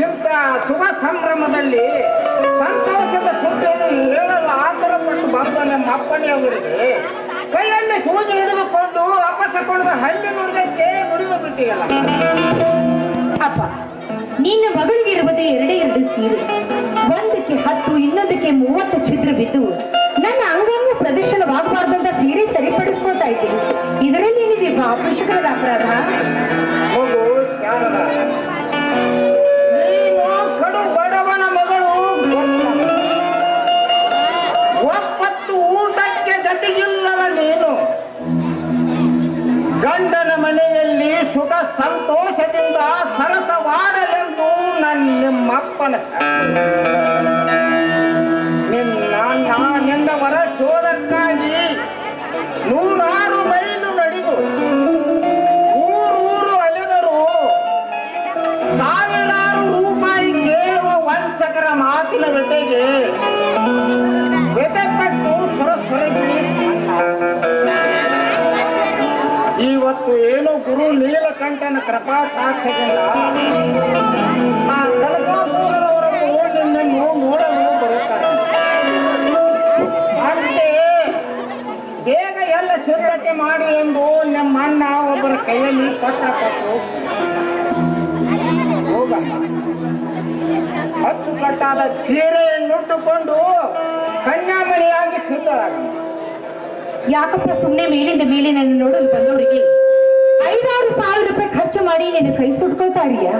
ಇಂಥ ಶುಭ ಸಂಭ್ರಮದಲ್ಲಿ ಸಂತೋಷದ ಸುದ್ದಿಯನ್ನು ಹೇಳಲು ಆತರಪಟ್ಟು ಬಂದ ನಮ್ಮ ಅಪ್ಪನೆಯವರಿಗೆ ಕೈಯಲ್ಲಿ ಸೂಜಿ ಹಿಡಿದುಕೊಂಡು ಅಪಸಕೊಂಡ ಹಳ್ಳಿ ನುಡಿದಕ್ಕೆ ನುಡಿದು ಬಿಟ್ಟಿಯಲ್ಲ. ಅಪ್ಪ, ನಿನ್ನ ಮಗಳಿಗೆ ಇರುವುದೇ ಎರಡು ಸೀರೆ, ಒಂದಕ್ಕೆ 10 ಇನ್ನೊಂದಕ್ಕೆ 30 ಛಿದ್ರ ಬಿದ್ದು ನನ್ನ ಅಂಗವನ್ನು ಪ್ರದರ್ಶನವಾಗಬಾರ್ದಂತ ಸೀರೆ ಸರಿಪಡಿಸ್ಕೊತಾ ಇದ್ದೀನಿ. ಇದರಲ್ಲಿ ಏನಿದೆ ಕೃಷಿಕರದ ಅಪರಾಧ? ಮಗು ಶಾರದ, ನೀನು ಕಡು ಬಡವನ ಮಗಳು, ಒಪ್ಪತ್ತು ಊಟಕ್ಕೆ ಗತಿಗಿಲ್ಲದ ನೀನು ಗಂಡನ ಮನೆಯಲ್ಲಿ ಸುಖ ಸಂತೋಷದಿಂದ ಸರಸವಾಡಲೆಂದು ನಿಮ್ಮಪ್ಪನ ನಿನ್ನವರ ಶೋಧಕ್ಕಾಗಿ 100 ಮೈಲು ನಡೆದು ಊರೂರು ಅಲೆದರು. ಸಾವಿರಾರು ರೂಪಾಯಿ ಕೇಳುವ ವಂಚಕರ ಮಾತಿನ ಬೆಟೆಗೆ ಬೆಟೆಪಟ್ಟು ಸೊರಸೊರಗಿ ಇವತ್ತು ಏನು ಗುರು ನೀಲಕಂಠನ ಕೃಪಾ ಸಾಕ್ಷಿಯಿಂದ ಆ ಕನಕಾಪುರದವರನ್ನು ನಿನ್ನನ್ನು ನೋಡಲು ಬರುತ್ತಾರೆ. ಅಂತೆಯೇ ಬೇಗ ಎಲ್ಲ ಸಿದ್ಧತೆ ಮಾಡಿ ಎಂದು ನಮ್ಮ ಅಣ್ಣ ಒಬ್ಬರ ಕೈಯಲ್ಲಿ ಪತ್ರ ಕೊಟ್ಟು ಹೋಗಮ್ಮ ಅಚ್ಚುಕಟ್ಟಾದ ಸೀರೆಯನ್ನುಟ್ಟುಕೊಂಡು ಕನ್ಯಾಮಣಿಯಾಗಿ ಸಿದ್ಧರಾಗಮ್ಮ. ಯಾಕಪ್ಪ ಸುಮ್ಮನೆ ಮೇಲಿಂದ ಮೇಲೆ ನನ್ನ ನೋಡಲು ಬಂದವರಿಗೆ 5-6 ಸಾವಿರ ರೂಪಾಯಿ ಖರ್ಚು ಮಾಡಿ ನೀನು ಕೈ ಸುಟ್ಕೊಳ್ತಾ ಇದೀಯಾ?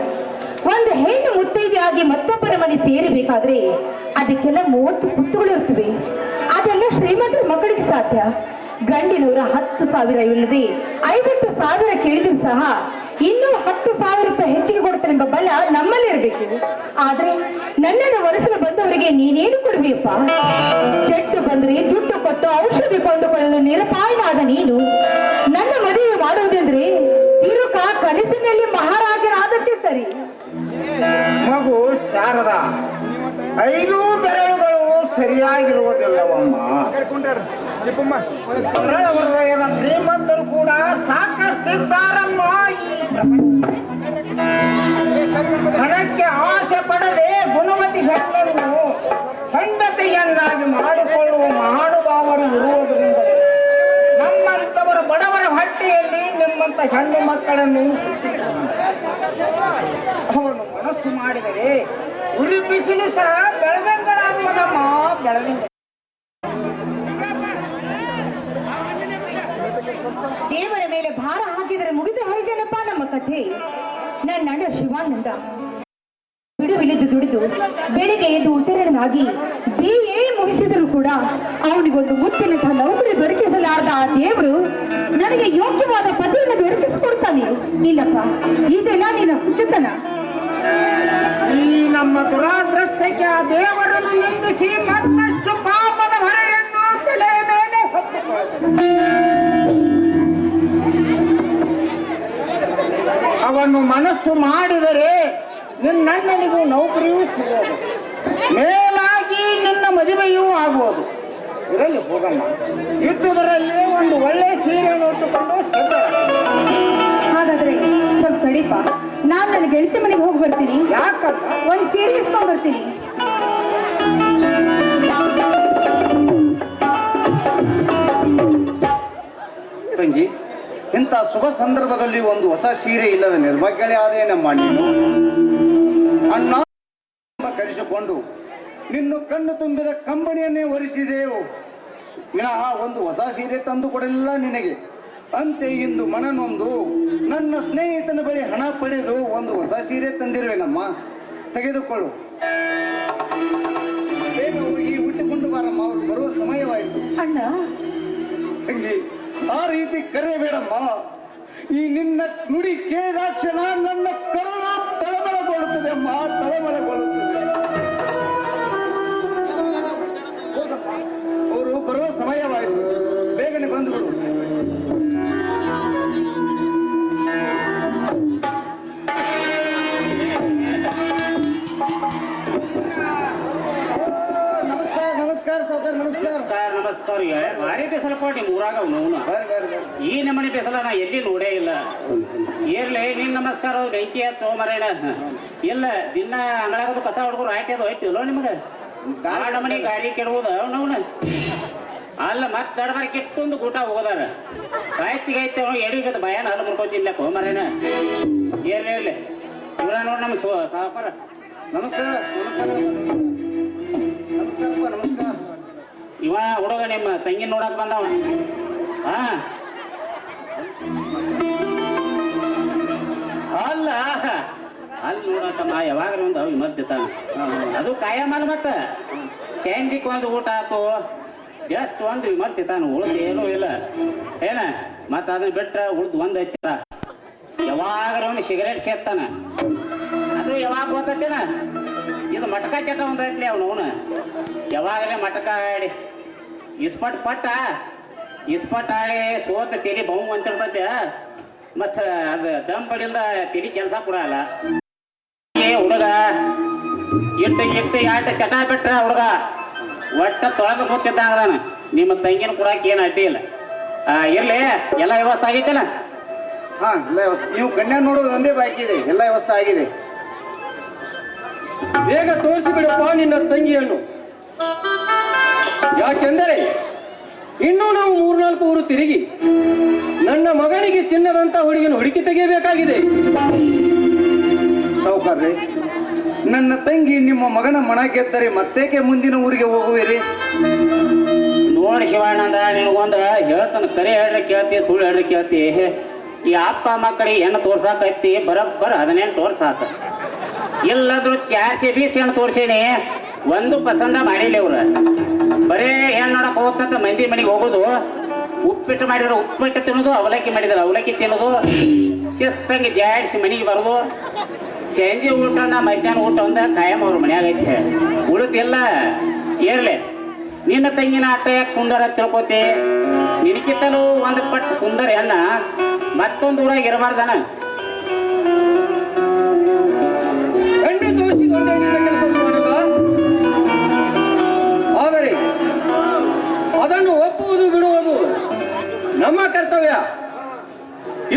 ಒಂದು ಹೆಣ್ಣು ಮುತ್ತೈದೆಯಾಗಿ ಮತ್ತೊಬ್ಬರ ಮನೆ ಸೇರಬೇಕಾದ್ರೆ ಅದಕ್ಕೆಲ್ಲ 30 ಪುತ್ತುಗಳು ಇರ್ತವೆ. ಅದೆಲ್ಲ ಶ್ರೀಮಂತರ ಮಕ್ಕಳಿಗೆ ಸಾಧ್ಯ. ಗಂಡಿನವರ 10,000 ಇಲ್ಲದೆ 50,000 ಕೇಳಿದ್ರು ಸಹ ಇನ್ನೂ 10,000 ರೂಪಾಯಿ ಹೆಚ್ಚಿಗೆ ಕೊಡ್ತಾನೆಂಬ ಬಲ ನಮ್ಮಲ್ಲಿ ಇರಬೇಕು. ಆದ್ರೆ ನನ್ನನ್ನು ಒರೆಸಲು ಬಂದವರಿಗೆ ನೀನೇನು ಕೊಡ್ಬೇಕಪ್ಪ? ಚೆಟ್ಟು ಬಂದ್ರೆ ದುಡ್ಡು ಕೊಟ್ಟು ಔಷಧಿ ಕೊಂಡುಕೊಳ್ಳಲು ನಿರಪಾಯನಾದ ನೀನು ನನ್ನ ಮದುವೆ ಮಾಡುವುದೆಂದ್ರೆ ತಿರುಕ ಕನಸಿನಲ್ಲಿ ಮಹಾರಾಜನಾದಕ್ಕೆ ಸರಿ. ಮಗು ಶಾರದ, 5 ಬೆರಳುಗಳು ಸರಿಯಾಗಿರುವುದಿಲ್ಲವಮ್ಮ. ಸರಳ ಹೃದಯದ ಶ್ರೀಮಂತರು ಕೂಡ ಸಾಕಷ್ಟಿದ್ದಾರಮ್ಮ. ಹಣಕ್ಕೆ ಆಸೆ ಪಡದೆ ಗುಣವತಿ ಹೆಣ್ಣನ್ನು ಹೆಂಡತಿಯನ್ನಾಗಿ ಮಾಡಿಕೊಳ್ಳುವ ಮಹಾನುಭಾವರು ಇರುವುದರಿಂದ ನಮ್ಮಂತವರ ಬಡವರ ಹೊಟ್ಟೆಯಲ್ಲಿ ನಿಮ್ಮಂತ ಹೆಣ್ಣು ಮಕ್ಕಳನ್ನು ಅವನು ಮನಸ್ಸು ಮಾಡಿದರೆ ಉರಿ ಬಿಸಿಲು ಸಹ ಬೆಳದಂಗಳಾಗುವುದಮ್ಮ. ಬೆಳದಂಗ ದೇವರ ಮೇಲೆ ಭಾರ ಹಾಕಿದರೆ ಮುಗಿದು ಹೋಯ್ತೇನಪ್ಪ ನಮ್ಮ ಕಥೆ. ನನ್ನ ಅಣ್ಣ ಶಿವಾನಂದ ಬಿಡುವಿಳಿದು ದುಡಿದು ಬೆಳಿಗ್ಗೆ ಎದ್ದು ಉತ್ತರಣನಾಗಿ BA ಮುಗಿಸಿದರೂ ಕೂಡ ಅವನಿಗೊಂದು ಮುತ್ತಿನಂತಹ ನೌಕರಿ ದೊರಕಿಸಲಾರದ ಆ ದೇವರು ನನಗೆ ಯೋಗ್ಯವಾದ ಪತಿಯನ್ನು ದೊರಕಿಸಿಕೊಡ್ತಾನೆ. ಇಲ್ಲಪ್ಪ, ಇದೆಲ್ಲ ನಿನ್ನ ಹುಚ್ಚುತನ. ಈ ನಮ್ಮ ದುರಾದೃಷ್ಟಕ್ಕೆ ಆ ದೇವರನ್ನು ನಿಂದಿಸಿ ಮತ್ತಷ್ಟು ಪಾಪದ ಹೊರೆಯನ್ನು ತಲೆಯ ಮೇಲೆ ಹೊತ್ತುಕೊಳ್ಳ ಅವನು ಮನಸ್ಸು ಮಾಡಿದರೆ ನಿನ್ನಣ್ಣನಿಗೂ ನೌಕರಿಯೂ ಸಿಗೋದು, ಮೇಲಾಗಿ ನಿನ್ನ ಮದುವೆಯೂ ಆಗುವುದು. ಇದರಲ್ಲಿ ಹೋಗಲ್ಲ, ಇದ್ದುದರಲ್ಲಿ ಒಂದು ಒಳ್ಳೆ ಸೀರೆಯನ್ನು ಉಟ್ಟುಕೊಂಡು ಸಿದ್ಧ. ಹಾಗಾದ್ರೆ ಸ್ವಲ್ಪ ಕಡಿಪ, ನಾನು ನನ್ನ ಗೆಳತಿ ಮನೆಗೆ ಹೋಗಿ ಬರ್ತೀನಿ. ಯಾಕಂತ ಒಂದು ಸೀರೆ ಇಸ್ಕೊಂಡು ಬರ್ತೀನಿ. ತಂಗಿ, ಇಂಥ ಶುಭ ಸಂದರ್ಭದಲ್ಲಿ ಒಂದು ಹೊಸ ಸೀರೆ ಇಲ್ಲದ ನಿರ್ಭಾಗ್ಯಳೆ ಆದೇನಮ್ಮ ನೀನು. ಅಣ್ಣ ಕರೆಸಿಕೊಂಡು ನಿನ್ನ ಕಣ್ಣು ತುಂಬಿದ ಕಂಬನಿಯನ್ನೇ ಒರೆಸಿದೆವು ವಿನಃ ಒಂದು ಹೊಸ ಸೀರೆ ತಂದು ಕೊಡಲಿಲ್ಲ ನಿನಗೆ. ಅಂತೆ ಇಂದು ಮನನೊಂದು ನನ್ನ ಸ್ನೇಹಿತನ ಬಳಿ ಹಣ ಪಡೆದು ಒಂದು ಹೊಸ ಸೀರೆ ತಂದಿರುವೆನಮ್ಮ, ತೆಗೆದುಕೊಳ್ಳು. ಬೇಗ ಹೋಗಿ ಉಟ್ಟುಕೊಂಡು ಬಾರಮ್ಮ, ಅವರು ಬರುವ ಸಮಯವಾಯಿತು. ಅಣ್ಣ ತಂಗಿ, ಆ ರೀತಿ ಕರೆಯಬೇಡಮ್ಮ. ಈ ನಿನ್ನ ನುಡಿ ಕೇದಾಕ್ಷಣ ನನ್ನ ಕರುಣ ತಳಮಳಗೊಳ್ಳುತ್ತದೆ ಅಮ್ಮ, ತಳಮಳಗೊಳ್ಳುತ್ತದೆ. ಅವರು ಬರುವ ಸಮಯವಾಯಿತು, ಬೇಗನೆ ಬಂದುಬಿಡು. ನಮಸ್ಕಾರ ನಮಸ್ಕಾರ ಸೌಕರ್, ನಮಸ್ಕಾರ ಅವ್ರಿಗೆ ಭಾರಿ ಬೇಸಲಪ್ಪ ನಿಮ್ಮ ಊರಾಗ ಅವನು ಬರ್ರಿ ಬರ್ರಿ ಬರ್ರಿ ಈ ನಮ್ಮನೆ ಬೇಸಲ ನಾ ಎಲ್ಲಿ ನೋಡೇ ಇಲ್ಲ ಇರ್ಲಿ ನಿನ್ ನಮಸ್ಕಾರ ಬೆಂಕಿ ಹಚ್ಚೋ ಮರೇನ ಇಲ್ಲ ದಿನ ಅಂಗಳಾಗದು ಕಸ ಹೊಡ್ಕೊಂಡು ಆಯ್ತು ಹೋಯ್ತಿಲ್ಲೋ ನಿಮ್ಗೆ ನಮ್ಮನೆ ಗಾಡಿ ಕೆಡುವುದು ಅವನವನ ಅಲ್ಲ ಮತ್ತೆ ದಡಬಾರಿ ಕೆಟ್ಟೊಂದು ಊಟ ಹೋಗೋದಾರ ಸಾಯ್ತಿಗೈತೆ ಅವ್ನು ಎಡಿಗದ ಭಯನ ಅಲ್ಲಿ ಮುಡ್ಕೋತಿಲ್ಲ ಮರೇನ ಇರ್ಲಿ ಇರ್ಲಿ ಇವ್ರ ನೋಡಿ ನಮ್ಮ ಸಾವುಕಾರ ನಮಸ್ಕಾರ ನಮಸ್ಕಾರ ನಮಸ್ಕಾರಪ್ಪ ನಮಸ್ಕಾರ ಇವ ಹುಡುಗ ನಿಮ್ಮ ತಂಗಿ ನೋಡಕ್ ಬಂದವ ಹಾ ಅಲ್ಲ ಅಲ್ಲಿ ನೋಡತ್ತಮ್ಮ ಯಾವಾಗ್ಲೂ ಒಂದು ಅವ್ ಮದ್ದಿತಾನ ಅದು ಕಾಯಮಲ್ಲ ಮತ್ತ ಚೇಂಜಿಕ್ ಒಂದು ಊಟ ಆತು ಜಸ್ಟ್ ಒಂದು ಮತ್ತಿತಾನ ಉಳ್ದು ಏನೂ ಇಲ್ಲ ಏನ ಮತ್ತ ಅದನ್ನ ಬಿಟ್ರ ಉಳ್ದು ಒಂದು ಹಚ್ಚಿತ ಯಾವಾಗ್ಲೂ ಒಂದು ಸಿಗರೇಟ್ ಸೇರ್ತಾನ ಅದು ಯಾವಾಗ ಗೊತ್ತೇನ ಇದು ಮಟಕ ಚಟ ಒಂದು ಐತ್ಲಿ ಅವನು ಯಾವಾಗಲೇ ಮಟಕ ಆಡಿ ಇಸ್ಪಟ್ ಆಡಿ ಸೋತ ತೆಲಿ ಬಹು ಅಂತಿರ್ತೈತೆ ಮತ್ತ ಅದು ದಮ್ ಬಡಿಲ್ದ ತೆಲಿ ಕೆಲಸ ಕೊಡಲ್ಲ ಹುಡುಗ ಇಟ್ಟು ಆಟ ಚಟ ಬಿಟ್ರ ಹುಡುಗ ಒಟ್ಟ ತೊಳೆದು ಕೂತಿದ್ದಂಗದಾನ ನಿಮ್ಮ ತಂಗಿನ ಕೊಡಕ್ಕೆ ಏನು ಅಡ್ಡಿ ಇಲ್ಲ ಇರ್ಲಿ ಎಲ್ಲ ವ್ಯವಸ್ಥೆ ಆಗೈತಲ್ಲ ಹಾ ಎಲ್ಲ ವ್ಯವಸ್ಥೆ ನೀವು ಕನ್ಯಾ ನೋಡೋದು ಒಂದೇ ಬಾಕಿ ಇದೆ ಎಲ್ಲ ವ್ಯವಸ್ಥೆ ಆಗಿದೆ ಬೇಗ ತೋರಿಸಿಬಿಡಪ್ಪ ನಿನ್ನ ತಂಗಿಯನ್ನು ಯಾಕೆಂದರೆ ಇನ್ನೂ ನಾವು 3-4 ಊರು ತಿರುಗಿ ನನ್ನ ಮಗನಿಗೆ ಚಿನ್ನದಂತ ಹುಡುಗಿನ ಹುಡುಕಿ ತೆಗೆಯಬೇಕಾಗಿದೆ. ಸಾವುಕಾರ್ರಿ, ನನ್ನ ತಂಗಿ ನಿಮ್ಮ ಮಗನ ಮನ ಗೆದ್ದರೆ ಮತ್ತೇಕೆ ಮುಂದಿನ ಊರಿಗೆ ಹೋಗುವಿರಿ? ನೋಡಿ ಶಿವಾನಂದ, ನಿನಗೊಂದು ಹೇಳ್ತಾನೆ, ಕರೆ ಹೇಳ್ರಿ ಕೇಳ್ತಿ, ಸುಳ್ಳು ಹೇಳ್ರಿ ಕೇಳ್ತಿ. ಈ ಅಪ್ಪ ಮಕ್ಕಳಿಗೆ ಹೆಣ್ಣು ತೋರ್ಸಾಕೈತಿ ಬರೋಬ್ಬರ 18 ವರ್ಷ ಆತ. ಇಲ್ಲದ್ರು 4 20 ಹೆಣ್ಣು ತೋರ್ಸೇನಿ, ಒಂದು ಪಸಂದ ಮಾಡಿಲ್ಲ ಇವ್ರ. ಬರೇ ಹೆಣ್ಣು ನೋಡಕ್ ಹೋಗ್ತಂತ ಮಂದಿ ಮನೆಗೆ ಹೋಗೋದು, ಉಪ್ಪಿಟ್ಟು ಮಾಡಿದ್ರೆ ಉಪ್ಪಿಟ್ಟು ತಿನ್ನೋದು, ಅವಲಕ್ಕಿ ಮಾಡಿದ್ರೆ ಅವಲಕ್ಕಿ ತಿನ್ನೋದು, ಶಿಸ್ತಂಗೆ ಜಾಡಿಸಿ ಮನೆಗೆ ಬರೋದು. ಸಂಜೆ ಊಟ ಮಧ್ಯಾಹ್ನ ಊಟ ಒಂದ ಕಾಯಂ ಅವ್ರ ಮನ್ಯಾಗ ಐತೆ, ಉಳಿತಿಲ್ಲ. ಏರ್ಲೆ ನಿನ್ನ ತಂಗಿನ ಆಟ ಯಾಕೆ ಸುಂದರ ತಿಳ್ಕೊತಿ? ನಿನಕಿತ್ತಲು ಒಂದು ಪಟ್ಟು ಸುಂದರ ಹೆಣ್ಣ ಮತ್ತೊಂದು ಊರಾಗ ಇರಬಾರ್ದನ. ಗಂಡು ತೋರಿಸಿಕೊಂಡೇ ನಿನ್ನ ಕೆಲಸ ಮಾಡುವ, ಆದರೆ ಅದನ್ನು ಒಪ್ಪುವುದು ಬಿಡುವುದು ನಮ್ಮ ಕರ್ತವ್ಯ.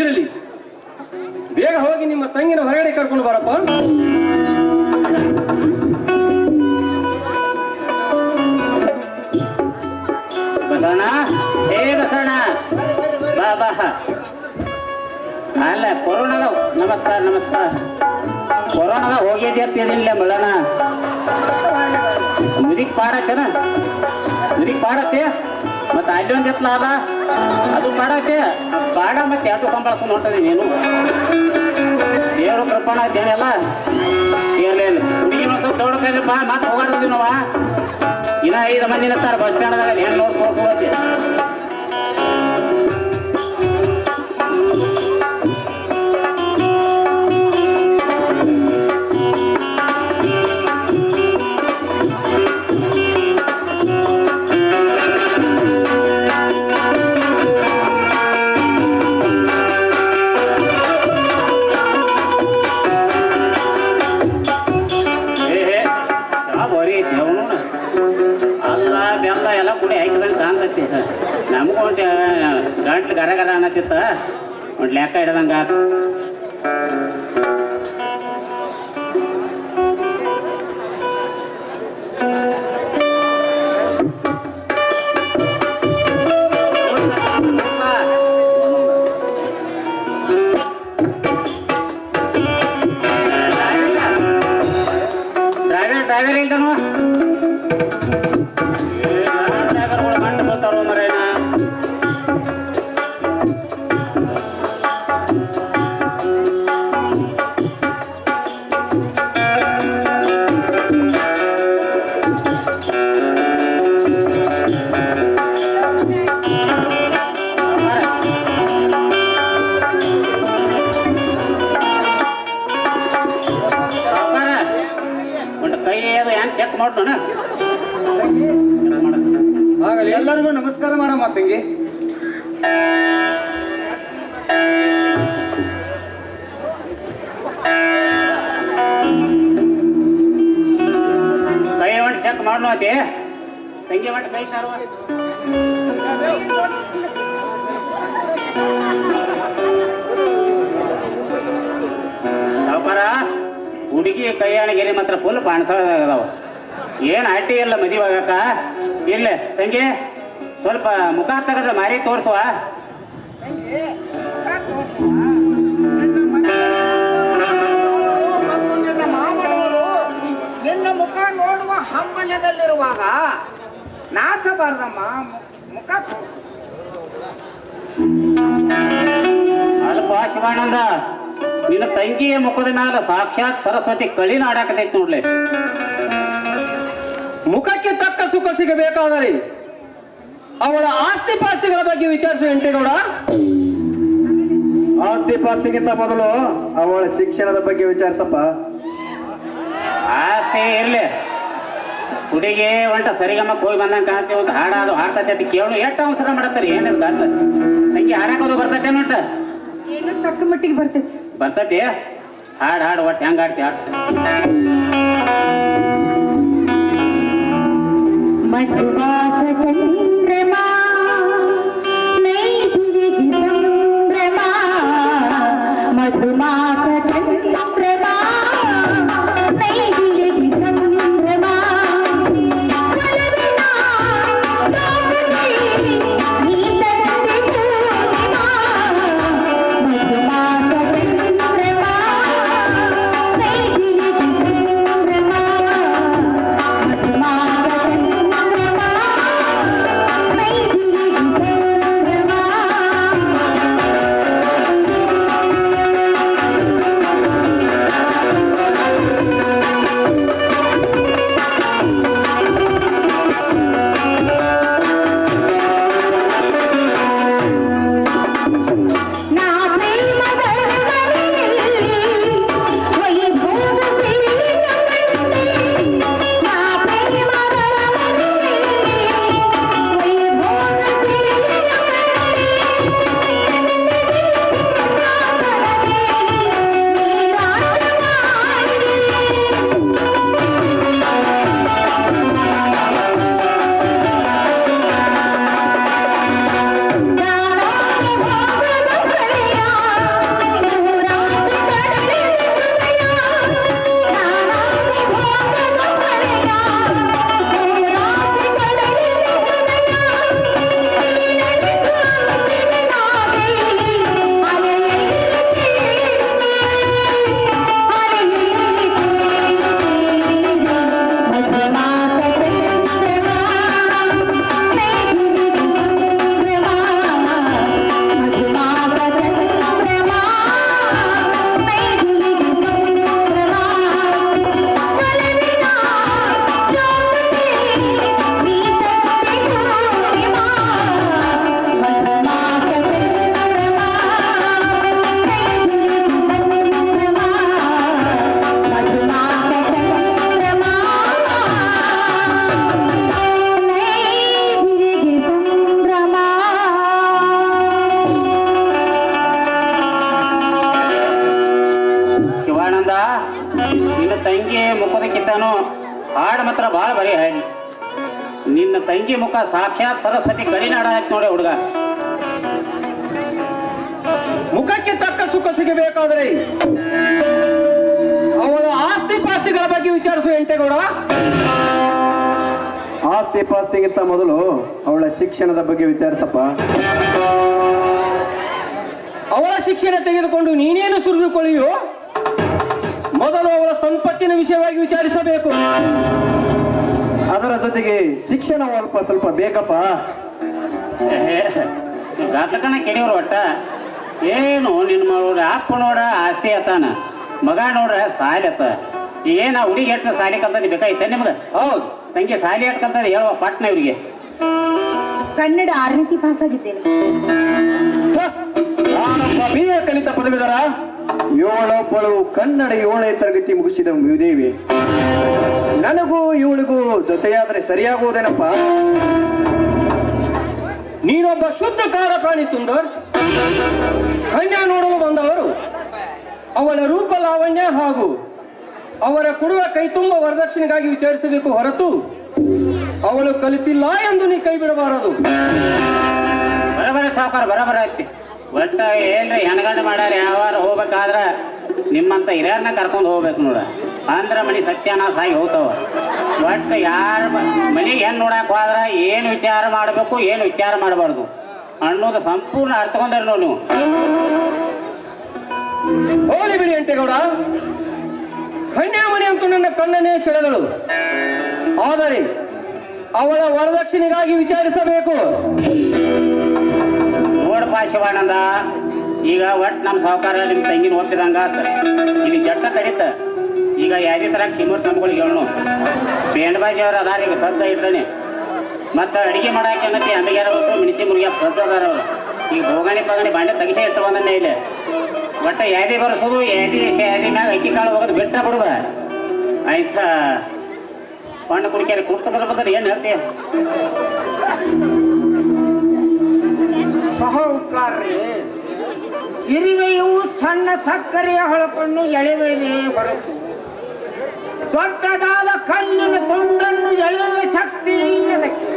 ಇರಲಿ, ಬೇಗ ಹೋಗಿ ನಿಮ್ಮ ತಂಗಿನ ಹೊರಗಡೆ ಕರ್ಕೊಂಡು ಬರಪ್ಪ. ಬಸವಣ್ಣ, ಏ ಬಸವಣ್ಣ, ಬಾ ಬಾ. ಅಲ್ಲ ಕೊರೋನಾದ ನಮಸ್ಕಾರ ನಮಸ್ಕಾರ. ಕೊರೋನಾದ ಹೋಗಿದ್ದೆ ಅಂತಿಲ್ಲ ಮಳ್ಳಣ್ಣ. ಮುದಿಗೆ ಪಾಡತ್ತೇನ? ಮುದಿಗೆ ಪಾಡತ್ತೆ, ಮತ್ತೆ ಅಲ್ಲಿ ಒಂದು ಎತ್ತಲ ಅದ ಅದು ಪಾಡತ್ತೆ. ಪಾಡ ಮತ್ತೆ ಎರಡು ಕಂಬಳಕೊಂಡು ಹೊಂಟದಿ ನೀನು. ದೇವ್ರ ಕೃಪಣ ಐತೇನೆಲ್ಲ. ಇರಲಿ, ಹುಡುಗಿ ಸ್ವಲ್ಪ ದೊಡ್ಡ ಬಾ, ಮತ್ತೆ ಹೋಗಾಡ್ತೀವಿ ನಾವ. ಇನ್ನ 5 ಮಂದಿ ನಿಂತಾರ ಬಸ್ ಸ್ಟ್ಯಾಂಡ್ದಾಗ, ಏನು ನೋಡ್ಕೊಂಡು ಹೋಗ್ತಿ. ನಮಗೂ ಒಂದು ಗಂಟ್ಲು ಗರ ಗರ ಅನ್ನತ್ತಿತ್ತ, ಒಂದು ಲೆಕ್ಕ ಹಿಡ್ದಂಗ. ಡ್ರೈವರ್ ಇಲ್ದನು ಗಂಟು ಬರ್ತಾರೋ ಮರೇನ. ಚೆಕ್ ಮಾಡೋಣ. ಆಗಲಿ, ಎಲ್ಲರಿಗೂ ನಮಸ್ಕಾರ ಮಾಡಮ್ಮ ತಂಗಿ. ಕೈ ಹೊಂಟು ಚೆಕ್ ಮಾಡೋಣ ಅತಿ. ತಂಗಿ ಹೊಂಟು ಕೈ ಸಾರುವ. ಸಾವುಕಾರ ಹುಡುಗಿ ಕೈಯಾಣಿಗೆರೆ ಮಾತ್ರ ಫುಲ್ ಪಾಣಸಾಗದಾವ. ಏನು ಅಡ್ಡಿ ಇಲ್ಲ ಮದುವೆ ಆಗಕ್ಕ. ಇಲ್ಲೇ ತಂಗಿ ಸ್ವಲ್ಪ ಮುಖ ತೆಗೆದ್ರೆ ಮಾರಿ ತೋರಿಸುವ. ನಿನ್ನ ಮಾವನವರು ನಿನ್ನ ಮುಖ ನೋಡುವ ಹಂಬಲದಲ್ಲಿರುವಾಗ ನಾಚಬಾರ್ದಮ್ಮ, ಮುಖ ತೋರ್ಸು. ಅಲ್ಪ ಶಿವಾನಂದ, ನಿನ್ನ ತಂಗಿಯ ಮುಖದ ಮ್ಯಾಲ ಸಾಕ್ಷಾತ್ ಸರಸ್ವತಿ ಕಳಿನ ಆಡಾಕತೈತಿ ನೋಡ್ಲಿ. ಮುಖಕ್ಕೆ ತಕ್ಕ ಸುಖ ಸಿಗಬೇಕಾದರೆ ಅವಳ ಆಸ್ತಿ ಪಾಸ್ತಿಗಳ ಬಗ್ಗೆ ವಿಚಾರಿಸುವ ಎಂಟೇಗೌಡ. ಆಸ್ತಿ ಪಾಸ್ತಿಗಿಂತ ಮೊದಲು ಅವಳ ಶಿಕ್ಷಣದ ಬಗ್ಗೆ ವಿಚಾರಿಸಪ್ಪ. ಆಸ್ತಿ ಇರ್ಲಿ, ಹುಡುಗಿ ಒಂಟ ಸರಿಗಮ್ಮಕ್ಕೆ ಹೋಗಿ ಬಂದಂಗೆ ಕಾಣ್ತೀವಿ. ಒಂದು ಹಾಡಾದು ಹಾಡ್ತೈತೆ ಅಂತ ಕೇಳು. ಎಷ್ಟು ಅವಸರ ಮಾಡತ್ತಾರೆ, ಏನಿದೆ ಗಾತ್ರ ತಂಗಿ ಹಾಡಾಕೋದು ಬರ್ತೈತೆ ನೋಟ? ಏನು ತಕ್ಕ ಮಟ್ಟಿಗೆ ಬರ್ತೈತಿ. ಬರ್ತೈತಿ, ಹಾಡು ಒಟ್ಟು ಹೆಂಗೆ ಆಡ್ತಿ ಹಾಡು. ಮಧುವಾಸ ಚಂದ್ರಮಾ ನೈದಿವಿಗಿ ಸಂಭ್ರಮ, ಮಧುಮಾಸ ಚಂದ್ರಮಾ ನೈದಿವಿಗಿ ಸಂಭ್ರಮ, ಒಲವಿನ ಲೋಕದಲ್ಲಿ ನೀ ತಂದೆ ಪೂರ್ಣಿಮಾ, ಮಧುಮಾಸ ಚಂದ್ರಮ ನೈದಿವಿಗಿ ಸಂಭ್ರಮ, ಮಧುಮಾಸ ನಿನ್ನ ತಂಗಿ ಮುಖದಕ್ಕಿಂತಾನು ಹಾಡು ಮಾತ್ರ ಭಾಳ ಬರೀ ಹಾಡಿ. ನಿನ್ನ ತಂಗಿ ಮುಖ ಸಾಕ್ಷಾತ್ ಸರಸ್ವತಿ ಕಳಿನಾಡ ಹಾಕಿ ನೋಡಿ ಹುಡುಗ. ಮುಖಕ್ಕೆ ತಕ್ಕ ಸುಖ ಸಿಗಬೇಕಾದರೆ ಅವಳ ಆಸ್ತಿ ಪಾಸ್ತಿಗಳ ಬಗ್ಗೆ ವಿಚಾರಿಸುವ ಎಂಟೇಗೌಡ. ಆಸ್ತಿ ಪಾಸ್ತಿಗಿಂತ ಮೊದಲು ಅವಳ ಶಿಕ್ಷಣದ ಬಗ್ಗೆ ವಿಚಾರಿಸಪ್ಪ. ಅವಳ ಶಿಕ್ಷಣ ತೆಗೆದುಕೊಂಡು ನೀನೇನು ಸುರಿದುಕೊಳ್ಳಿಯೋ ಮೊದಲು ಅವಳ ಸಂಪತ್ತಿನ ವಿಷಯವಾಗಿ ವಿಚಾರಿಸಬೇಕು. ಅದರ ಜೊತೆಗೆ ಶಿಕ್ಷಣ ಸ್ವಲ್ಪ ಬೇಕಪ್ಪ. ಗಾತಕನ ಕೆಡಿಯವ್ರು ಒಟ್ಟ ಏನು ನಿನ್ನ ನೋಡ್ರ ಅಪ್ಪ ನೋಡ್ರ ಆಸ್ತಿ ಅತ್ತಾನ, ಮಗ ನೋಡ್ರ ಸಾಲಿ ಅತ್ತ. ಏನ ಹುಡುಗಿ ಎಷ್ಟು ಸಾಲಿ ಕಲ್ತದಿ ಬೇಕಾಯ್ತ ನಿಮ್ಗೆ? ಹೌದು ತಂಗಿ ಸಾಲಿ ಎಷ್ಟು ಕಲ್ತದೆ ಹೇಳುವ ಪಟ್ನ ಇವ್ರಿಗೆ. ಕನ್ನಡ 6ನೇ ಪಾಸ್ ಆಗಿದ್ದೇನೆ. ನಾನೊಬ್ಬ BA ಕಲಿತ ಪದವೀಧರ, 7 ಪಳು ಕನ್ನಡ 7ನೇ ತರಗತಿ ಮುಗಿಸಿದ ಮುದೇವಿ. ನನಗೂ ಇವಳಿಗೂ ಜೊತೆಯಾದ್ರೆ ಸರಿಯಾಗುವುದೇನಪ್ಪ? ನೀನೊಬ್ಬ ಶುದ್ಧ ಕಾರ ಪ್ರಾಣಿ ಸುಂದರ್. ಕನ್ಯಾ ನೋಡಲು ಬಂದವರು ಅವಳ ರೂಪ ಲಾವಣ್ಯ ಹಾಗೂ ಅವರ ಕೊಡುವ ಕೈ ತುಂಬ ವರದಕ್ಷಿಣೆಗಾಗಿ ವಿಚಾರಿಸಬೇಕು ಹೊರತು ಅವಳು ಕಲಿತಿಲ್ಲ ಎಂದು ನೀ ಕೈ ಬಿಡಬಾರದು. ಬರಬರ ಸಾವುಕಾರ ಬರಬರ ಐತಿ. ಒಟ್ಟ ಏನ್ರಿ ಹೆಣ್ಗಂಡು ಮಾಡ್ಯಾರ ಯಾವಾರ ಹೋಗ್ಬೇಕಾದ್ರ ನಿಮ್ಮಂತ ಹಿರಿಯರನ್ನ ಕರ್ಕೊಂಡು ಹೋಗ್ಬೇಕು ನೋಡ. ಅಂದ್ರ ಮನಿ ಸತ್ಯಾನಾಶ ಆಗಿ ಹೋಗ್ತಾವ. ಒಟ್ಟು ಯಾರ ಮನೆಗೆ ಹೆಣ್ಣು ನೋಡಕ್ ಹೋದ್ರ ಏನು ವಿಚಾರ ಮಾಡಬೇಕು ಏನು ವಿಚಾರ ಮಾಡಬಾರ್ದು ಅನ್ನೋದು ಸಂಪೂರ್ಣ ಅರ್ಥಕೊಂಡ್ರಿ ನೋಡಿ ನೀವು. ಹೋಲಿ ಬಿಡಿ ಅಂಟೇಗೌಡ, ಕನ್ಯಾಮಣಿ ಅಂತೂ ನನ್ನ ಕಣ್ಣನ್ನೇ ಸೆಳೆದಳು. ಆದರೆ ಅವಳ ವರದಕ್ಷಿಣೆಗಾಗಿ ವಿಚಾರಿಸಬೇಕು. ನೋಡಪ್ಪ ಶಿವಾನಂದ, ಈಗ ಒಟ್ಟು ನಮ್ಮ ಸಾವುಕಾರ ನಿಮ್ಮ ತಂಗಿನ ಒಪ್ಪಿದಂಗ ಇಲ್ಲಿ ಜಟ್ಟ ತಡೀತ. ಈಗ ಯಾವ್ದೇ ತರ ಶಿಮೂರ್ ತಂಬಗಳಿಗೆ ಹೇಳೋಣ. ಬೇಂಡಬಾಜಿ ಅವ್ರು ಅದಾರ ಈಗ ಸದ್ದ ಇದ್ದಾನೆ. ಮತ್ತು ಅಡಿಗೆ ಮಾಡಾಕೆ ಅನ್ನತಿ ಅಂಬಿಗ್ಯಾರ ಹೊತ್ತು ಮಿಣಿಸಿ ಮುರುಗ್ಯ ಸದ್ದ ಅದಾರ ಅವರು. ಈಗ ಬೋಗಣಿ ಪಗಣಿ ಬಾಂಡೆ ತೆಗಿಸೇ ಇಟ್ಟು ಬಂದನ್ನೇ ಇಲ್ಲಿ. ಒಟ್ಟು ಯಾದಿ ಬರ್ಸೋದು ಯಾದಿ ಮ್ಯಾಗ ಅಕ್ಕಿ ಕಾಳು ಹೋಗೋದು ಬಿಟ್ಟ ಬಿಡುವ ಆಯ್ತಾ. ಹಣ್ಣು ಕುಡಿಕ್ಯಾರ ಕುಡ್ತದ್ರ ಬದ್ರ ಏನು ಹೇಳ್ತೀಯ? ಸಾಹುಕಾರ್ರಿ, ಇರುವೆಯು ಸಣ್ಣ ಸಕ್ಕರೆಯ ಹೊಳಪನ್ನು ಎಳೆಯುವುದೇ ಹೊರತು ದೊಡ್ಡದಾದ ಕಲ್ಲಿನ ತುಂಡನ್ನು ಎಳೆಯುವ ಶಕ್ತಿ ಅದಕ್ಕೆ.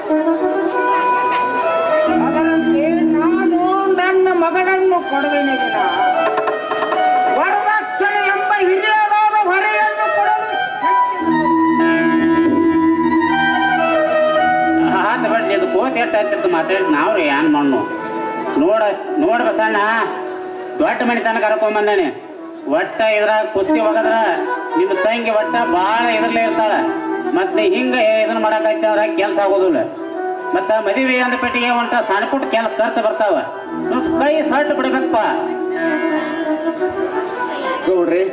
ಅದರಂತೆ ನಾನು ನನ್ನ ಮಗಳನ್ನು ಕೊಡುವೆನೆ ವಿನ ವರದಕ್ಷಿಣೆ ಎಂಬ ಹಿರಿಯರಾದ ಹೊರೆಯನ್ನು ಕೊಡಲು ಹಾತ್ ಬಿಡ್ಲಿ, ಅದು ಕೋತಿ ಎಷ್ಟಾಗ್ತಿತ್ತು ಮಾತಾಡಿ ನಾವು ರೀ ಏನ್ ಮಣ್ಣು ನೋಡ ಬಸಣ್ಣ. ದೊಡ್ಡ ಮನೆ ತನಕ ಕರ್ಕೊಂಬಂದಾನೆ. ಒಟ್ಟ ಇದ್ರಾಗ ಕುಸ್ತಿ ಹೋಗದ್ರ ನಿಮ್ಮ ತಂಗಿ ಒಟ್ಟ ಭಾಳ ಇದ್ರಲ್ಲೇ ಇರ್ತಾಳ. ಮತ್ತೆ ಹಿಂಗೆ ಇದನ್ನ ಮಾಡಕೈತಿ ಅದ್ರಾಗ ಕೆಲಸ ಆಗೋದಿಲ್ಲ. ಮತ್ತು ಮದುವೆ ಅಂದ ಪೆಟ್ಟಿಗೆ ಹೊಂಟ ಸಣ್ಣ ಪುಟ್ಟ ಕೆಲಸ ಖರ್ಚು ಬರ್ತಾವ. ಕೈ ಸಟ್ ಬಿಡ್ಬೇಕಪ್ಪ. ಗೌಡ್ರಿ,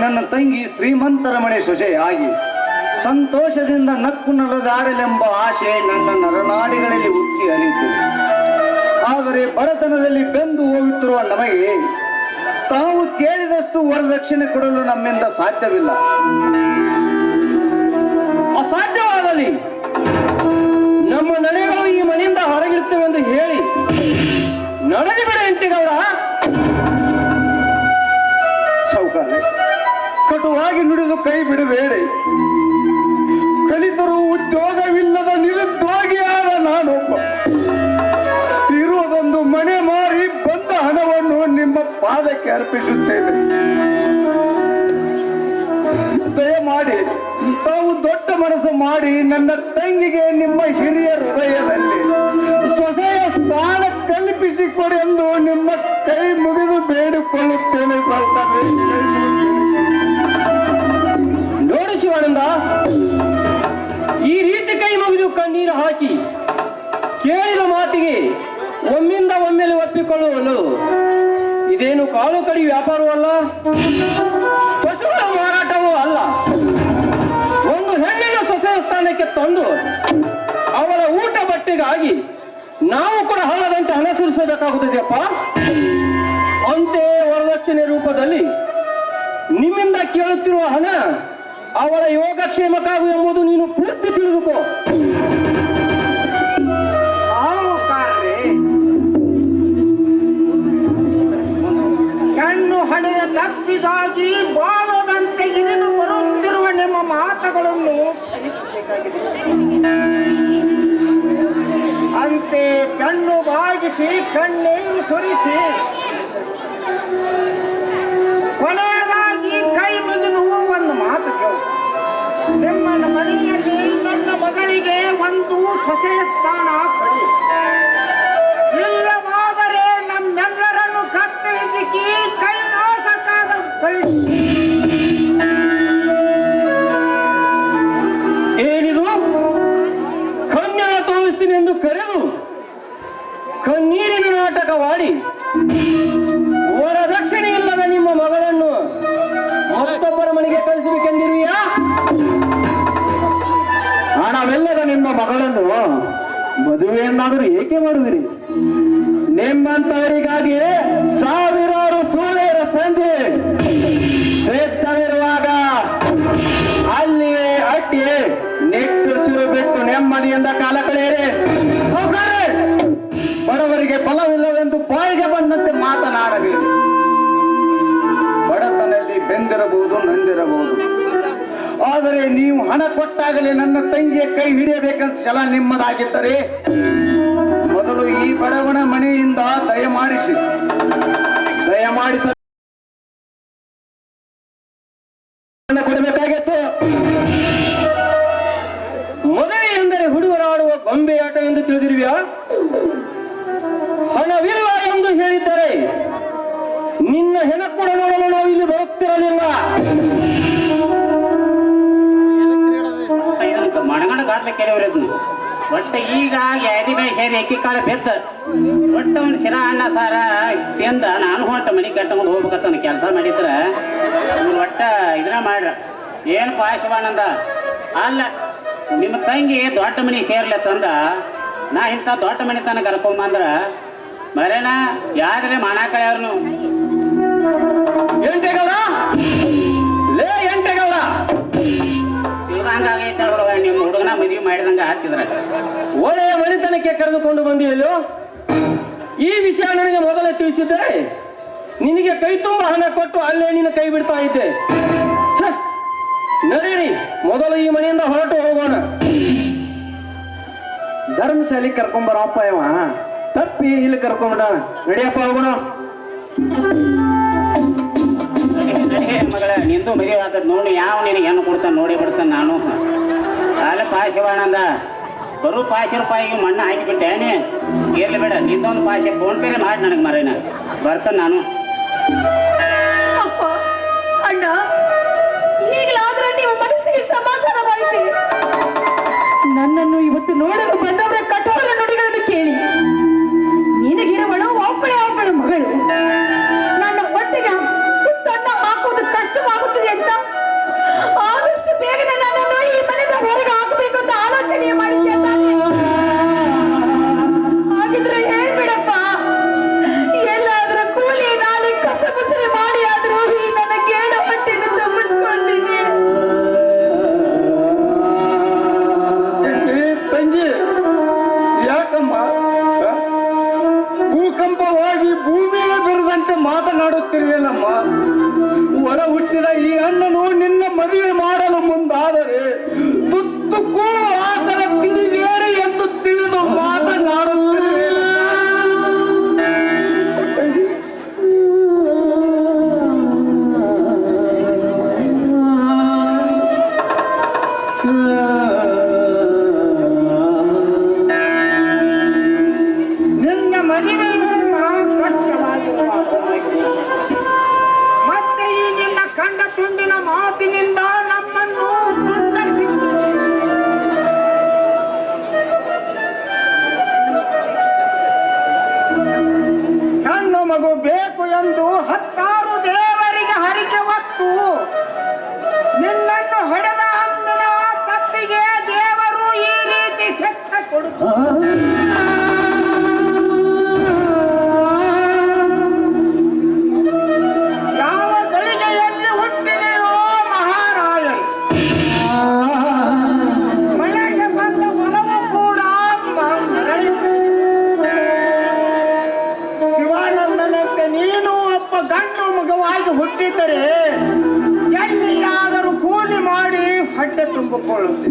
ನನ್ನ ತಂಗಿ ಶ್ರೀಮಂತರ ಮನೆ ಸೊಸೆ ಆಗಿ ಸಂತೋಷದಿಂದ ನಕ್ಕು ನಲದಾಡಲೆಂಬ ಆಶೆ ನನ್ನ ನರನಾಡಿಗಳಲ್ಲಿ ಉಕ್ಕಿ ಹರಿಯುತ್ತದೆ. ಆದರೆ ಬಡತನದಲ್ಲಿ ಬೆಂದು ಹೋಗುತ್ತಿರುವ ನಮಗೆ ತಾವು ಕೇಳಿದಷ್ಟು ವರದಕ್ಷಿಣೆ ಕೊಡಲು ನಮ್ಮಿಂದ ಸಾಧ್ಯವಿಲ್ಲ. ಅಸಾಧ್ಯವಾಗಲಿ, ನಮ್ಮ ನಡೆಗಳು ಈ ಮನೆಯಿಂದ ಹೊರಗಿರ್ತೇವೆ ಎಂದು ಹೇಳಿ ನಡೆದು ಬಿಡ ಅಂಟೇಗೌಡ. ಸೌಕರ್ಯ ಕಟುವಾಗಿ ನುಡಿದು ಕೈ ಬಿಡಬೇಡಿ. ಕಲಿತರೂ ಉದ್ಯೋಗವಿಲ್ಲದ ನಿರುದ್ಯೋಗಿಯಾದ ನಾನೊಬ್ಬ. ಇರುವುದೊಂದು ಮನೆ ಮಾರಿ ಬಂದ ಹಣವನ್ನು ನಿಮ್ಮ ಪಾದಕ್ಕೆ ಅರ್ಪಿಸುತ್ತೇನೆ. ದಯಮಾಡಿ ತಾವು ದೊಡ್ಡ ಮನಸ್ಸು ಮಾಡಿ ನನ್ನ ತಂಗಿಗೆ ನಿಮ್ಮ ಹಿರಿಯ ಹೃದಯದಲ್ಲಿ ಸೊಸೆಯ ಸ್ಥಾನ ಕಲ್ಪಿಸಿಕೊಡಿ ಎಂದು ನಿಮ್ಮ ಕೈ ಮುಗಿದು ಬೇಡಿಕೊಳ್ಳುತ್ತೇನೆ. ನೋಡು ಶಿವಾನಂದ, ಈ ರೀತಿ ಕೈ ಮುಗಿದು ಕಣ್ಣೀರು ಹಾಕಿ ಕೇಳಿದ ಮಾತಿಗೆ ಒಮ್ಮಿಂದ ಒಮ್ಮೆಲೆ ಒಪ್ಪಿಕೊಳ್ಳುವನು ಇದೇನು ಕಾಲು ಕಡಿ ವ್ಯಾಪಾರವಲ್ಲ, ಪಶುಗಳ ಮಾರಾಟವೂ ಅಲ್ಲ. ಒಂದು ಹೆಣ್ಣಿನ ಸೊಸೆಯ ಸ್ಥಾನಕ್ಕೆ ತಂದು ಅವರ ಊಟ ಬಟ್ಟೆಗಾಗಿ ನಾವು ಕೂಡ ಹಳ್ಳದಂತೆ ಹಣ ಸುರಿಸಬೇಕಾಗುತ್ತದೆಯಪ್ಪ. ಅಂತೆ ವರದಕ್ಷಿಣೆ ರೂಪದಲ್ಲಿ ನಿಮ್ಮಿಂದ ಕೇಳುತ್ತಿರುವ ಹಣ ಅವಳ ಯೋಗಕ್ಷೇಮಕ್ಕಾಗು ಎಂಬುದು ನೀನು ಪೂರ್ತಿ ತಿಳಿದುಕೋ. ಕಣ್ಣು ಹಡೆಯ ತಪ್ಪಿಗಾಗಿ ಬಾಳದಂತೆ ಇರಿದು ಬರುತ್ತಿರುವ ನಿಮ್ಮ ಮಾತುಗಳನ್ನು ಅಂತೆ ಕಣ್ಣು ಬಾಗಿಸಿ ಕಣ್ಣೀರು ಸುರಿಸಿ ಕೊನೆಯದಾಗಿ ಕೈ ಮುಗಿದು ಒಂದು ಮಾತು ಕೇಳು. ನಿಮ್ಮ ಮನೆಯಲ್ಲಿ ನನ್ನ ಮಗಳಿಗೆ ಒಂದು ಸೊಸೆಯ ಸ್ಥಾನ ಕೊಡಿ. ಇಲ್ಲವಾದರೆ ನಮ್ಮೆಲ್ಲರನ್ನು ಕತ್ತರಿಸಿ ಕೈಲಾಸಕ್ಕಾದ ಕಳಿಸಿ. ಏನಿದು ಕನ್ಯಾ ತೋರಿಸ್ತೀನಿ ಎಂದು ಕರೆದು ಕಣ್ಣೀರಿನ ನಾಟಕವಾಡಿ ವರದಕ್ಷಿಣೆ ಇಲ್ಲದ ನಿಮ್ಮ ಮಗಳನ್ನು ಮತ್ತೊಬ್ಬರ ಮನೆಗೆ ಕಳಿಸಬೇಕೆಂದಿರುವಿಯಾ? ಹಣವೆಲ್ಲದ ನಿಮ್ಮ ಮಗಳನ್ನು ಮದುವೆಯನ್ನಾದರೂ ಏಕೆ ಮಾಡುವಿರಿ? ನಿಮ್ಮಂತವರಿಗಾಗಿ ಸಾವಿರಾರು ಸೂಳೆಯರ ಸಂಧಿ ಸಿದ್ಧವಿರುವಾಗ ಅಲ್ಲಿಯೇ ಅಟ್ಟಿ ನಿಟ್ಟುಸಿರು ಬಿಟ್ಟು ನೆಮ್ಮದಿಯಿಂದ ಕಾಲ ಕಳೆಯಿರಿ. ಹೋಗರೆ, ಬಡವರಿಗೆ ಫಲವಿಲ್ಲವೆಂದು ಬಾಯಿಗೆ ಬಂದಂತೆ ಮಾತನಾಡಬೇಕು. ಬಡತನಲ್ಲಿ ಬೆಂದಿರಬಹುದು, ನೊಂದಿರಬಹುದು, ಆದರೆ ನೀವು ಹಣ ಕೊಟ್ಟಾಗಲೇ ನನ್ನ ತಂಗಿಯ ಕೈ ಹಿಡಿಯಬೇಕಂತ ಛಲ ನಿಮ್ಮದಾಗಿದ್ದರೆ ಮೊದಲು ಈ ಬಡವನ ಮನೆಯಿಂದ ದಯಮಾಡಿಸಿ ಕೊಡಬೇಕಾಗಿತ್ತು. ಮದುವೆ ಎಂದರೆ ಹುಡುಗರಾಡುವ ಗೊಂಬೆ ಆಟ ಎಂದು ತಿಳಿದಿರುವ್ಯಾ? ಹಣವಿಲ್ಲ ಎಂದು ಹೇಳಿದ್ದರೆ ನಿನ್ನ ಹೆಣ ಕೂಡ ನೋಡಲು ನಾವು ಇಲ್ಲಿ ಬರುತ್ತಿರಲಿಲ್ಲ. ಮಣಗಣ ಗಾಟ್ಲೆ ಕೆಲವರದ್ದು ಒಟ್ಟು ಈಗ ಯಾದಿ ಬೇಳೆ ಸೇರಿ ಎಕ್ಕಿ ಕಾಳು ಬೆತ್ತ ಒಟ್ಟು ಒಂದು ಶಿರ ಅಣ್ಣ ಸಾರ ತಿಂದ ನಾನು ಹೊಂಟ ಮನೆ ಕಟ್ಕೊಂಡು ಹೋಗ್ಬೇಕಂತ ಕೆಲಸ ಮಾಡಿದ್ರ ಒಟ್ಟ ಇದನ್ನ ಮಾಡ್ರ ಏನು ಪಾಶವಾನಂದ ಅಲ್ಲ ನಿಮ್ಮ ತಂಗಿ ದೊಡ್ಡ ಮನೆ ಸೇರ್ಲತ್ತಂದ ನಾ ಇಂಥ ದೊಡ್ಡ ಮನೆ ತನಕ ಕರ್ಕೊಂಬಂದ್ರ ಮರೇನ ಯಾವ್ದ್ರೆ ಮಾಡಾಕಳ್ಯಾವ್ರನು ಎಂಟೆಗೌಡ, ಲೇ ಎಂಟೆಗೌಡ, ಹಂಗಾಗೈತೆ ಹುಡುಗ ನಿಮ್ಮ ಹುಡುಗನ ಮದುವೆ ಮಾಡಿದಂಗ ಹಾಕ್ತಿದ್ರ ಒಳ್ಳೆಯ ಮನೆತನಕ್ಕೆ ಕರೆದುಕೊಂಡು ಬಂದಿಯಲ್ಲೋ. ಈ ವಿಷಯ ನನಗೆ ಮೊದಲೇ ತಿಳಿಸಿದ್ದರೆ ನಿನಗೆ ಕೈ ತುಂಬ ಹಣ ಕೊಟ್ಟು ಅಲ್ಲೇ ನೀನು ಕೈ ಬಿಡ್ತಾ ಇದ್ದೆ. ನಡೀರಿ, ಮೊದಲು ಈ ಮನೆಯಿಂದ ಹೊರಟು ಹೋಗೋಣ. ಧರ್ಮಶಾಲಿ ಕರ್ಕೊಂಬರಪ್ಪ ಇವ ತಪ್ಪಿ ಇಲ್ಲಿ ಕರ್ಕೊಂಬಿಡ. ನಡಿಯಪ್ಪ ಹೋಗೋಣ. ಮಗಳ ನಿಂದು ಮದುವೆ ಆಗ್ತದ ನೋಡಿ ಯಾವ ನಿನಗೆ ಹೆಣ್ಣು ಕೊಡ್ತಾನೆ ನೋಡಿ ಬಿಡ್ತಾನೆ ನಾನು ಅಲ್ಲ ಪಾಶಿವಾನಂದ ಬರು ಪಾಶಿ ರೂಪಾಯಿಗೆ ಮಣ್ಣು ಹಾಕಿಬಿಟ್ಟೇನೆ ಇರ್ಲಿ ಬೇಡ ನಿಂದೊಂದು ಪಾಶಿ ಫೋನ್ ಪೇ ಮಾಡಿ ನನಗೆ ಮರೇನ ಬರ್ತಾನೆ ನಾನು. ಅಪ್ಪ ಅಣ್ಣ, ಈಗಲಾದ್ರೆ ನೀವು ಮನಸ್ಸಿಗೆ ಸಮಾಧಾನವಾಯಿತು. ನನ್ನನ್ನು ಇವತ್ತು ನೋಡಲು ಬಂದವರ ಕಠೋರ ನುಡಿಗಳನ್ನು ಕೇಳಿ ನಿನಗಿರುವಳು ಒಬ್ಬಳೆ ಮಗಳು. ನನ್ನ ಹೊಟ್ಟೆಗೆ ತುತ್ತನ್ನ ಹಾಕುವುದು ಕಷ್ಟವಾಗುತ್ತದೆ ಅಂತ ಆದಷ್ಟು ಬೇಗನೆ ನನ್ನನ್ನು ಈ ಮನೆಯಿಂದ ಹೊರಗೆ ಹಾಕಬೇಕು ಅಂತ ಆಲೋಚನೆ ಮಾಡಿದ್ದೆ ತಾನೆ. ಹಾಗಿದ್ರೆ ಹೇಳ್ಬಿಡಪ್ಪ, ಎಲ್ಲಾದ್ರೂ ಕೂಲಿ ನಾಳೆ ಕಸಬುಸರಿ ಮಾಡಿ ಆದ್ರೂ ಈ ನನ್ನ ಗೇಡ ಹೊಟ್ಟೆಯನ್ನು ತುಂಬಿಸ್ಕೊಳ್ತೀನಿ. ತಂಗಿ, ಯಾಕಮ್ಮ ಭೂಕಂಪವಾಗಿ ಭೂಮಿಯ ಬಿರುದಂತೆ ಮಾತನಾಡುತ್ತಿರುವೆನಮ್ಮ? ಒಳ ಹುಟ್ಟಿದ ಈ ಅಣ್ಣನು ನಿನ್ನ ಮದುವೆ ಮಾಡಲು ಮುಂದಾದರೆ ತುತ್ತಕ್ಕೂ ಆತನ ತಿಳಿದೇರಿ ಎಂದು ತಿಳಿದು ಮಾತನಾಡುತ್ತಿರುವೆ. ನಿನ್ನ ಮದುವೆ ಕಷ್ಟವಾಗಿರುವಾಗ ಮತ್ತೆ ಈ ನಿನ್ನ ಕಂಡ ತುಂಡಿನ ಮಾತಿನಿಂದ ನಮ್ಮನ್ನು ತುಂಡರಿಸಿರುವುದು. ಹೆಣ್ಣು ಮಗು ಬೇಕು ಎಂದು 10 ದೇವರಿಗೆ ಹರಿಕೆ ಹೊತ್ತು ನಿನ್ನನ್ನು ಹೊಡೆದ ಅಂದಿನ ತಪ್ಪಿಗೆ ದೇವರು ಈ ರೀತಿ ಶಿಕ್ಷೆ ಕೊಡುತ್ತಾರೆ. ಯಾವ ಗಳಿಗೆಯಲ್ಲಿ ಹುಟ್ಟಿದೆಯೋ ಮಹಾರಾಯರು ಮನೆಗೆ ಬಂದ ಒಲವು ಕೂಡ ಮರಳಿತು. ಶಿವಾನಂದನಂತೆ ನೀನು ಒಬ್ಬ ಗಂಡು ಮಗವಾಗಿ ಹುಟ್ಟಿದ್ದರೆ ಎಲ್ಲಿಯಾದರೂ ಕೂಲಿ ಮಾಡಿ ಹೊಟ್ಟೆ ತುಂಬಿಕೊಳ್ಳುತ್ತೆ.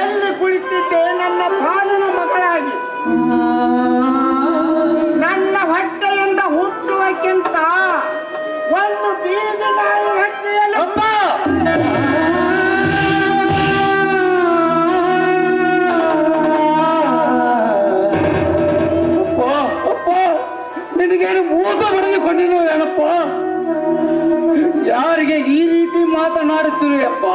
ಎಲ್ಲಿ ಕುಳಿತಿದ್ದೆ ನನ್ನ ಪಾಲಿನ ಮಗಳಾಗಿ ನನ್ನ ಹೊಟ್ಟೆಯಿಂದ ಹುಟ್ಟುವಕ್ಕಿಂತ ಒಂದು ಬೀದಿ ನಾಯಿ ಹೊಟ್ಟೆಯಲ್ಲಿ ನಿನಗೇನು ಮೂಗ ಬರೆದುಕೊಂಡಿದ್ದು ಏನಪ್ಪ? ಯಾರಿಗೆ ಈ ರೀತಿ ಮಾತನಾಡುತ್ತಿರುವಪ್ಪ?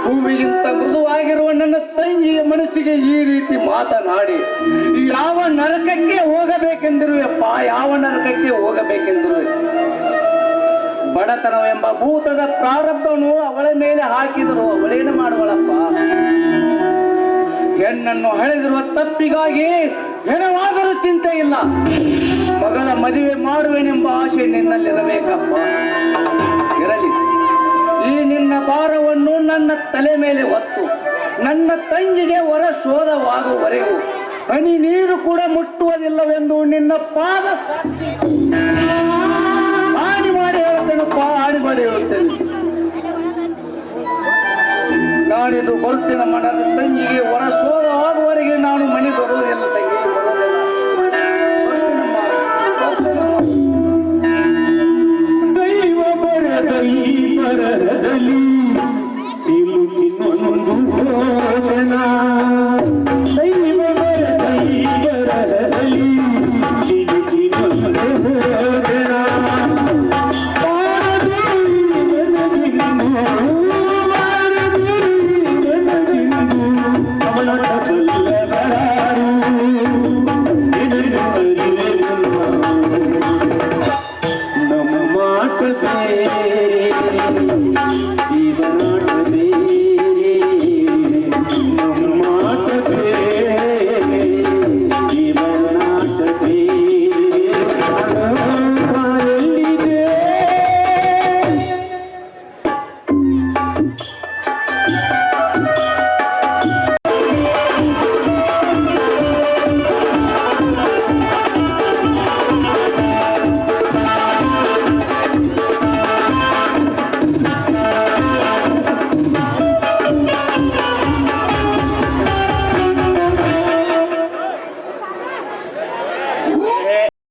ಭೂಮಿಗಿಂತ ಮೃದುವಾಗಿರುವ ನನ್ನ ತಂಗಿಯ ಮನಸ್ಸಿಗೆ ಈ ರೀತಿ ಮಾತನಾಡಿ ಯಾವ ನರಕಕ್ಕೆ ಹೋಗಬೇಕೆಂದಿರುವಪ್ಪ? ಯಾವ ನರಕಕ್ಕೆ ಹೋಗಬೇಕೆಂದಿರುವೆ? ಬಡತನವೆಂಬ ಭೂತದ ಪ್ರಾರಬ್ಧವನ್ನು ಅವಳ ಮೇಲೆ ಹಾಕಿದರು, ಅವಳೇನು ಮಾಡುವಳಪ್ಪ? ಹೆಣ್ಣನ್ನು ಹಳೆದಿರುವ ತಪ್ಪಿಗಾಗಿ ಹೆಣವಾದರೂ ಚಿಂತೆ ಇಲ್ಲ, ಮಗಳ ಮದುವೆ ಮಾಡುವೆನೆಂಬ ಆಶೆ ನಿನ್ನಲ್ಲಿರಬೇಕಪ್ಪ. ಇರಲಿ, ಈ ನಿನ್ನ ಭಾರವನ್ನು ನನ್ನ ತಲೆ ಮೇಲೆ ಹೊತ್ತು ನನ್ನ ತಂಗಿಗೆ ಹೊರ ಶೋಧವಾಗುವವರೆಗೂ ಹನಿ ನೀರು ಕೂಡ ಮುಟ್ಟುವುದಿಲ್ಲವೆಂದು ನಿನ್ನ ಪಾದ ಹಾನಿ ಮಾಡಿ ಹೇಳುತ್ತೇನಪ್ಪ, ಹಾನಿ ಮಾಡಿ ಹೇಳುತ್ತೇನೆ. ಮುರಿದು ಗೊತ್ತಿನ ಮನದ ತಂಗಿಗೆ ಒರಸೋ